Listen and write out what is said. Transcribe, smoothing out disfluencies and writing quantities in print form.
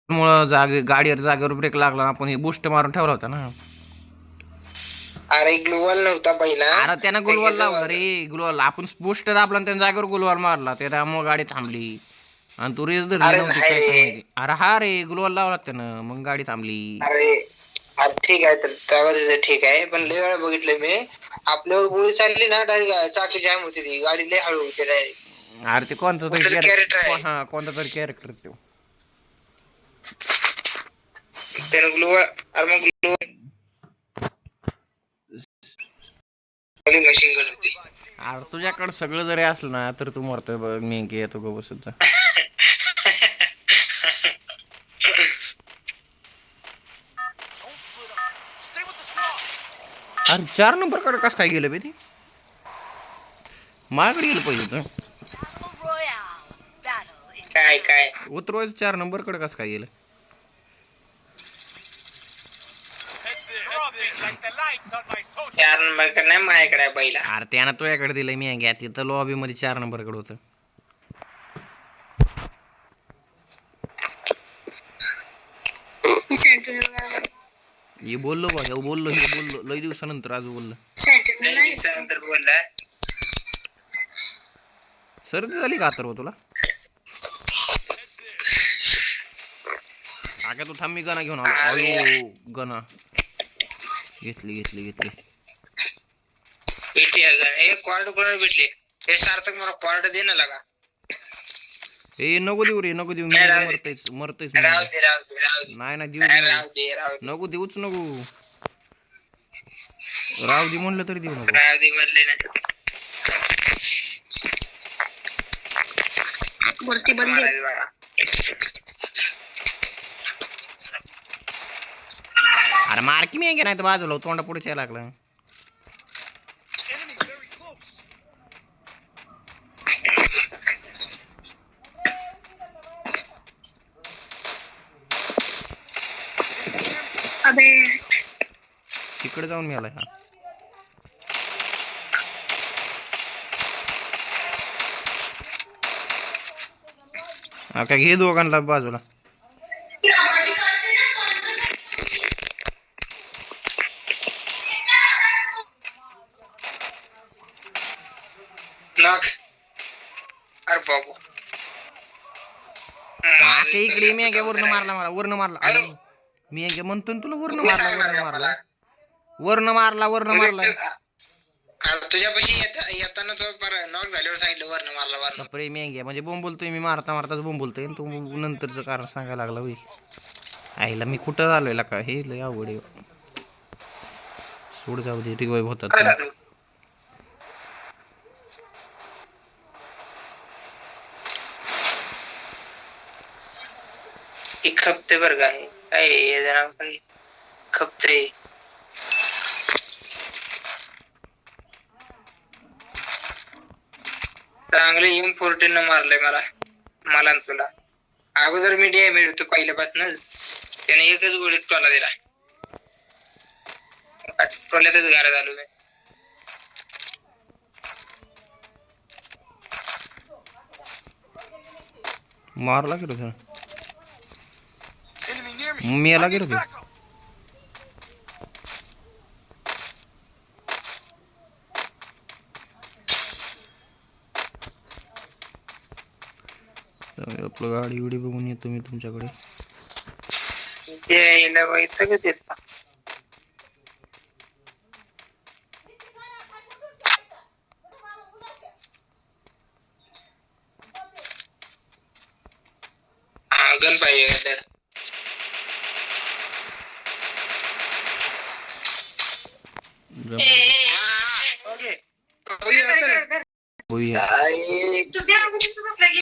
मुळे गाडीवर जागेवर ब्रेक लागला, आपण हे बूस्ट मारून ठेवला होता ना. अरे ग्लुवल नव्हता पहिला. अरे त्यानं गुलवाल लावला रे, गुलवाल आपण बूस्ट दाबला त्यानं जागेवर गुलवाल मारला, त्यामुळे गाडी थांबली आणि तू रेस धरली नव्हती काय माहिती. अरे हा रे गुलवाल लावला त्यानं, मग गाडी थांबली. अरे ठीक आहे, तर त्यावर ठीक आहे, पण लय वेळा बघितलं मी आपल्यावर गोळी चालली ना, डायरेक्ट चाकी जाम होती, ती गाडी लय हळू होती डायरेक्ट. अरे ते कोणता तरी कॅरेक्टर, हा कोणता तरी कॅरेक्टर तो. त्यानं ग्लुवल, अरे मग ग्लुवल मशीन गन होती. अरे तुझ्याकडे सगळं जरी असलं ना तर तू मरतोय बघ. मी येतो गो बसत. अरे 4 नंबर कडे कसं काय गेलं बे ती, माझ्याकडे गेलं पाहिजे होतं. काय उतरवायचं 4 नंबर कडे कसं काय गेलं. चार नंबर नाही माझ्याकडे पहिला. अरे त्यानं तुझ्याकडे दिलंय, मी घ्या तिथं लॉबी मध्ये 4 नंबर कडे होतं. हे बोललो बा, हे बोललो लय दिवसानंतर आज बोललो. सर्दी झाली का तर तुला. आगे तू थांब, मी गणा घेऊन आलो. अयो गणा घेतली. क्वार्ड कोणाला भेटले, हे सार्थक मला क्वार्ड दे ना लगा. ए नको देऊ रे, नको देऊ, मरतेच नाही देऊ, नको देऊच नको. राव दे म्हणलं तरी देऊ नको. अरे मारकी मी नाही तर बाजूला तोंडा पुढे यायला लागला. तिकडे जाऊन मिळाला हा काय. घे दोघांना बाजूला. अरे बाबू इकडे मी वरनं मारला मी म्हणतो तुला वरनं मारला. तुझ्यापाशी येताना तो नॉक झाल्यावर सांगितलं वरनं मारला. प्रेम आहे म्हणजे बोंब बोलतोय मी, मारताच बोंब बोलतोय. तू नंतरचं कारण सांगायला लागला होई. आईला मी कुठं झालोय का, हे लय अवघड आहे. सोड जाऊ दे, रिवाईव्ह होतात. खपते बर काय खपते. चांगले M14 न मारलंय मला तुला. अगोदर मी डॅमेज होतो पहिल्यापासून, त्याने एकच गोळीत टोला दिला. टोल्यातच गारा झालो मी. मारला की रे मी याला गेलो. आपलं गाडी उडी बघून येतो मी तुमच्याकडे. गन पाहिजे तर.